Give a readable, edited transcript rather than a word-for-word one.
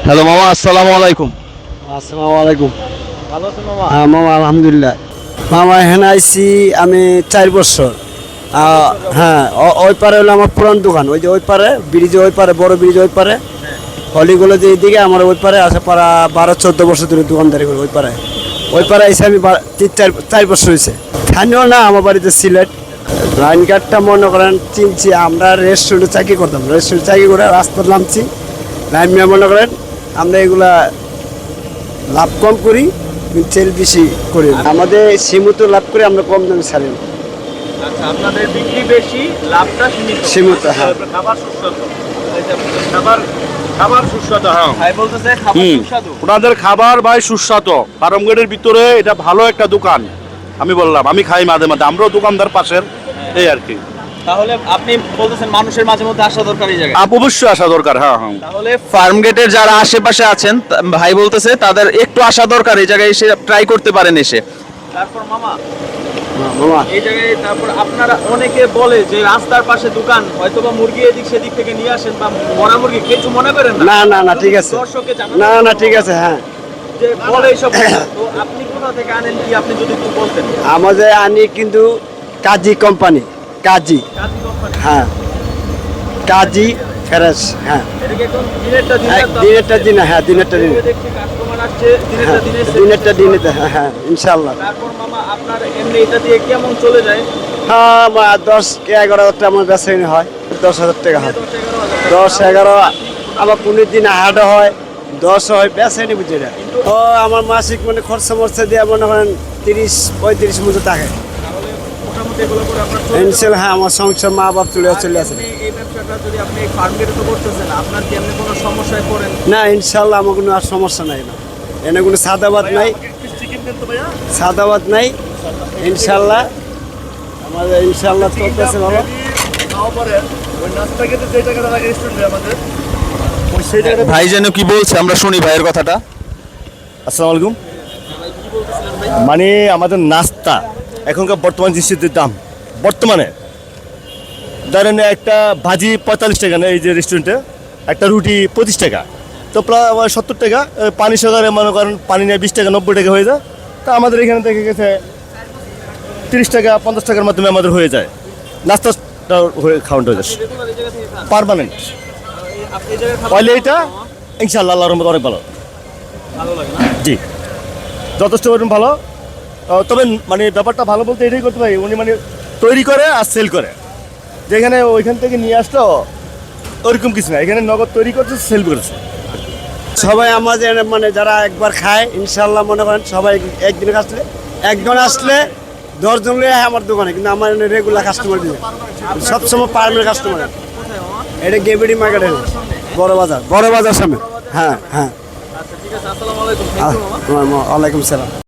Hello মামা, আসসালামু আলাইকুম। আসসালামু আলাইকুম। ভালো আছেন মামা? হ্যাঁ মামা, আলহামদুলিল্লাহ। মামা এখানে আইছি আমি 4 বছর। হ্যাঁ, ওই পারে হলো আমার পুরান দোকান, ওই যে ওই পারে ব্রিজে, ওই পারে বড় ব্রিজ, ওই পারে হলিগুলো যে দিকে আমার ওই পারে আছে, পারা 12-14 বছর ধরে দোকানদারি করি ওই পারে আইসি আমি 4 বছর হয়েছে। স্থানীয় না, আমার বাড়িতে সিলেট। লাইন কার্ডটা মনে করেন চিনছি, আমরা রেস্টুরেন্টে চাকরি করতাম, রেস্টুরেন্টে চাকরি করে রাস্তা নামছি লাইন নিয়ে, মনে করেন আমরা এগুলা লাভ কম করি, সেল বেশি করি। আমাদের সীমিত লাভ করে আমরা কম দামে ছাড়ি না। আচ্ছা, আপনাদের বিক্রি বেশি, লাভটা সীমিত। সীমিত, হ্যাঁ। খাবার সুস্বাদু। খাবার সুস্বাদু, হ্যাঁ। ভাই বলতেছে খাবার সুস্বাদু। ওনাদের খাবার ভাই সুস্বাদু। ফার্মগেটের ভিতরে এটা ভালো একটা দোকান। আমি বললাম আমি খাই মাঝে মাঝে, আমরাও দোকানদার পাশের, এই আর কি। তাহলে আপনি বলতেছেন মানুষের মাঝে মধ্যে আসা দরকার এই জায়গায়। অবশ্যই আসা দরকার, হ্যাঁ হ্যাঁ। তাহলে ফার্ম গেটের যারা আশেপাশে আছেন, ভাই বলতেছে তাদের একটু আসা দরকার, এই জায়গায় এসে ট্রাই করতে পারেন এসে। তারপর মামা মামা এই জায়গায়, তারপর আপনারা অনেকে বলে যে রাস্তার পাশে দোকান, হয়তোবা মুরগি এদিক সেদিক থেকে নিয়ে আসেন বা মরা মুরগি, কিছু মনে করেন না না না, ঠিক আছে। দর্শককে জানান। না না, ঠিক আছে, হ্যাঁ। যে বলে এইসব তো আপনি কোথা থেকে আনেন কি আপনি যদি একটু বলতেন। আমাদের আনি কিন্তু কাজী কোম্পানি, কাজী, কাজী কোম্পানি। হ্যাঁ, কাজী ফ্রেশ, হ্যাঁ। এদিকে কোন দিনেরটা দিনেরটা দিন, হ্যাঁ, দিনেরটা দিন, দেখছি কাস্টমার আসছে, দিনেরটা হ্যাঁ, দিনে দিনেরটা দিনে, হ্যাঁ হ্যাঁ, ইনশাল্লাহ। তারপর মামা আপনার এমনি এটা দিয়ে কেমন চলে যায়? হ্যাঁ, 10-11 আমার বেচা হয়, 10,000 টাকা হয়। 10-11, আবার 15 দিন হাটে হয়, 10 হয়, বেচেনি বুঝে না। ও আমার মাসিক মানে খরচা মরচা দিয়ে মনে করেন 30-35 মতো থাকে। তাহলে মোটামুটি এগুলো করে আপনার চলে ইনশাল্লাহ, হ্যাঁ, আমার সংসার মা বাপ চলে আছে। আপনি এই ব্যবসাটা যদি আপনি ফার্ম গেটে তো করতেছেন, আপনার কি এমনি কোনো সমস্যায় পড়েন? না, ইনশাল্লাহ আমার কোনো আর সমস্যা নাই, না এনে কোনো সাদাবাদ নাই, সাদাবাদ নাই, ইনশাল্লাহ আমাদের ইনশাল্লাহ চলতেছে ভালো। ভাই যেন কি বলছে, আমরা শুনি ভাইয়ের কথাটা। আসসালামু আলাইকুম। মানে আমাদের নাস্তা এখনকার বর্তমান জিনিসের দাম, বর্তমানে ধরেন একটা ভাজি 45 টাকা না, এই যে রেস্টুরেন্টে একটা রুটি 25 টাকা, তো প্রায় 70 টাকা। পানি সহকারে মনে করেন পানি নিয়ে 20 টাকা 90 টাকা হয়ে যায়। তা আমাদের এখানে থেকে গেছে 30 টাকা 50 টাকার মাধ্যমে আমাদের হয়ে যায়, নাস্তাটা হয়ে খাওয়ানো হয়ে যায় পারমানেন্ট। পয়লে এটা ইনশাআল্লাহ আল্লাহর রহমতে অনেক ভালো, জি, যথেষ্ট ভালো। তবে মানে ব্যাপারটা ভালো বলতে এটাই করতে পারি, উনি মানে তৈরি করে আর সেল করে, যেখানে ওইখান থেকে নিয়ে আসলো ওরকম কিছু না, এখানে নগদ তৈরি করছে, সেল করেছে। সবাই আমাদের মানে যারা একবার খায় ইনশাল্লাহ মনে করেন সবাই একদিন আসলে, একজন আসলে 10 জন লয়ে আমার দোকানে, কিন্তু আমার রেগুলার কাস্টমার দিয়ে সবসময় পারমানেন্ট কাস্টমার। এটা গেবিডি মার্কেটে, বড় বাজার সামনে, হ্যাঁ হ্যাঁ। আচ্ছা ঠিক আছে, আসসালামু আলাইকুম। থ্যাংক ইউ মামা। ওয়ালাইকুম সালাম।